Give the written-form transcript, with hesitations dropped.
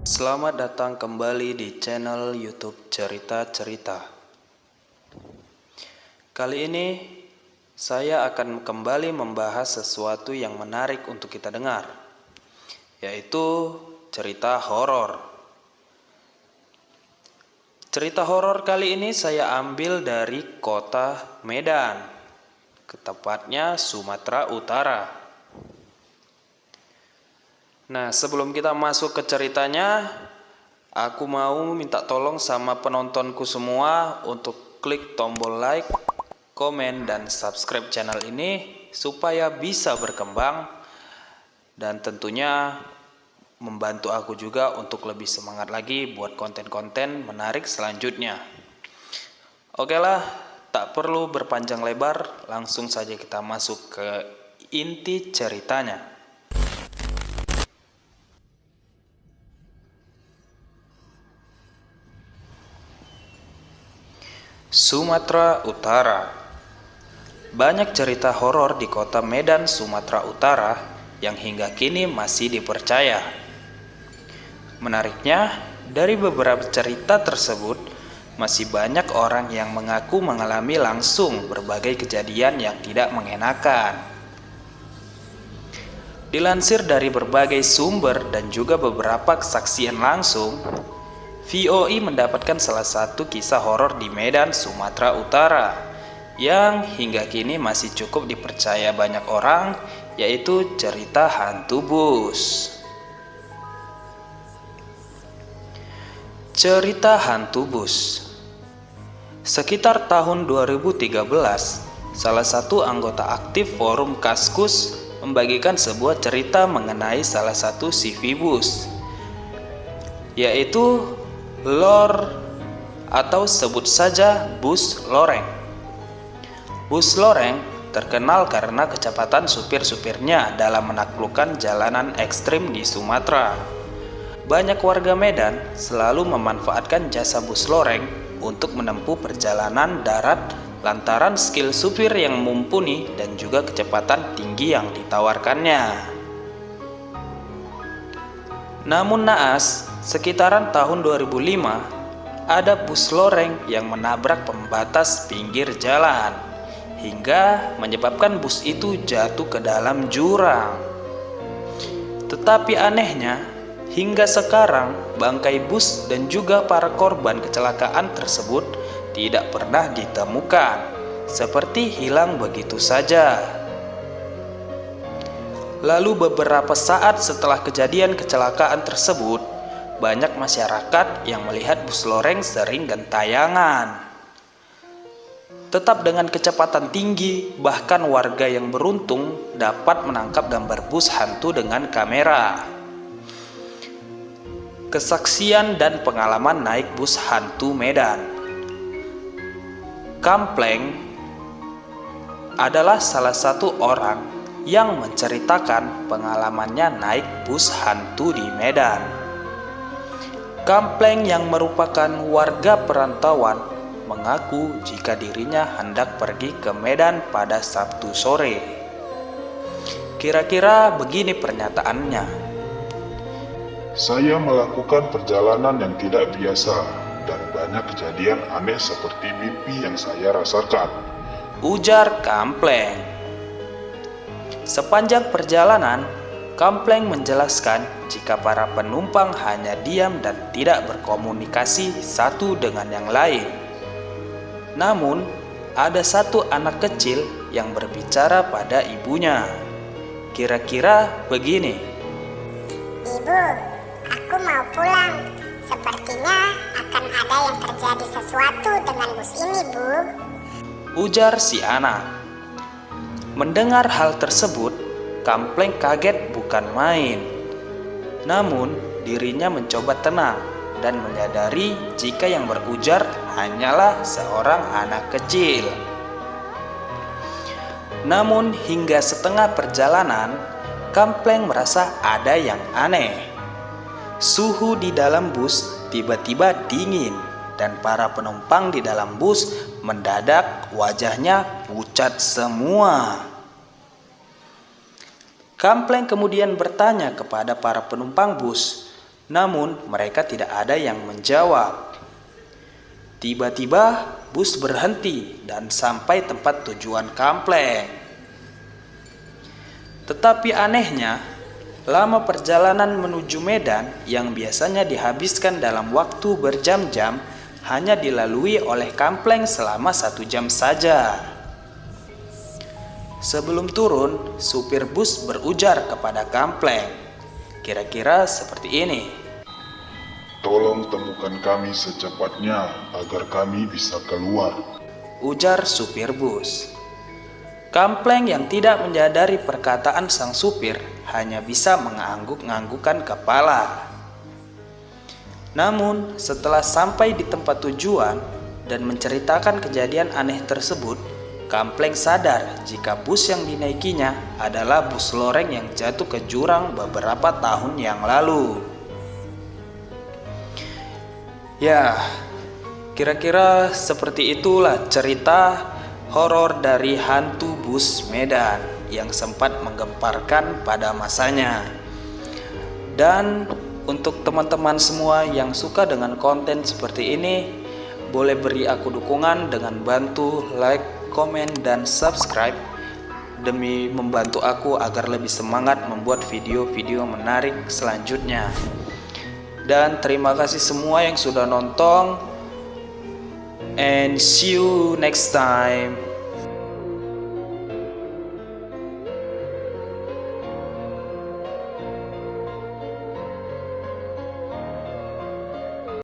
Selamat datang kembali di channel YouTube Cerita-Cerita. Kali ini saya akan kembali membahas sesuatu yang menarik untuk kita dengar, yaitu cerita horor. Cerita horor kali ini saya ambil dari kota Medan, tepatnya Sumatera Utara. Nah, sebelum kita masuk ke ceritanya, aku mau minta tolong sama penontonku semua untuk klik tombol like, komen, dan subscribe channel ini supaya bisa berkembang dan tentunya membantu aku juga untuk lebih semangat lagi buat konten-konten menarik selanjutnya. Oke lah, tak perlu berpanjang lebar, langsung saja kita masuk ke inti ceritanya. Sumatera Utara. Banyak cerita horor di kota Medan, Sumatera Utara yang hingga kini masih dipercaya. Menariknya, dari beberapa cerita tersebut, masih banyak orang yang mengaku mengalami langsung berbagai kejadian yang tidak mengenakan. Dilansir dari berbagai sumber dan juga beberapa kesaksian langsung, VOI mendapatkan salah satu kisah horor di Medan, Sumatera Utara yang hingga kini masih cukup dipercaya banyak orang, yaitu cerita hantu bus. Cerita hantu bus. Sekitar tahun 2013, salah satu anggota aktif forum Kaskus membagikan sebuah cerita mengenai salah satu CV bus, yaitu Lor atau sebut saja bus loreng. Bus loreng terkenal karena kecepatan supir-supirnya dalam menaklukkan jalanan ekstrim di Sumatera. Banyak warga Medan selalu memanfaatkan jasa bus loreng untuk menempuh perjalanan darat lantaran skill supir yang mumpuni dan juga kecepatan tinggi yang ditawarkannya. Namun naas, sekitaran tahun 2005, ada bus loreng yang menabrak pembatas pinggir jalan, hingga menyebabkan bus itu jatuh ke dalam jurang. Tetapi anehnya, hingga sekarang bangkai bus dan juga para korban kecelakaan tersebut tidak pernah ditemukan, seperti hilang begitu saja. Lalu beberapa saat setelah kejadian kecelakaan tersebut, banyak masyarakat yang melihat bus loreng sering gentayangan. Tetap dengan kecepatan tinggi, bahkan warga yang beruntung dapat menangkap gambar bus hantu dengan kamera. Kesaksian dan pengalaman naik bus hantu Medan. Kampleng adalah salah satu orang yang menceritakan pengalamannya naik bus hantu di Medan. Kampleng yang merupakan warga perantauan mengaku jika dirinya hendak pergi ke Medan pada Sabtu sore. Kira-kira begini pernyataannya. Saya melakukan perjalanan yang tidak biasa dan banyak kejadian aneh seperti mimpi yang saya rasakan, ujar Kampleng. Sepanjang perjalanan, Kampleng menjelaskan jika para penumpang hanya diam dan tidak berkomunikasi satu dengan yang lain. Namun, ada satu anak kecil yang berbicara pada ibunya. Kira-kira begini. Ibu, aku mau pulang. Sepertinya akan ada yang terjadi sesuatu dengan bus ini, Bu, ujar si anak. Mendengar hal tersebut, Kampleng kaget bukan main. Namun, dirinya mencoba tenang dan menyadari jika yang berujar hanyalah seorang anak kecil. Namun, hingga setengah perjalanan, Kampleng merasa ada yang aneh. Suhu di dalam bus tiba-tiba dingin dan para penumpang di dalam bus mendadak wajahnya pucat semua. Kampleng kemudian bertanya kepada para penumpang bus, Namun mereka tidak ada yang menjawab. Tiba-tiba bus berhenti dan sampai tempat tujuan Kampleng. Tetapi anehnya, lama perjalanan menuju Medan yang biasanya dihabiskan dalam waktu berjam-jam hanya dilalui oleh Kampleng selama 1 jam saja. Sebelum turun, supir bus berujar kepada Kampleng, kira-kira seperti ini. Tolong temukan kami secepatnya agar kami bisa keluar, Ujar supir bus. Kampleng yang tidak menyadari perkataan sang supir hanya bisa mengangguk-anggukkan kepala. Namun setelah sampai di tempat tujuan dan menceritakan kejadian aneh tersebut, Kampleng sadar jika bus yang dinaikinya adalah bus loreng yang jatuh ke jurang beberapa tahun yang lalu. Ya, kira-kira seperti itulah cerita horor dari hantu bus Medan yang sempat menggemparkan pada masanya. Dan untuk teman-teman semua yang suka dengan konten seperti ini, boleh beri aku dukungan dengan bantu like, komen, dan subscribe demi membantu aku agar lebih semangat membuat video-video menarik selanjutnya. Dan terima kasih semua yang sudah nonton, and see you next time.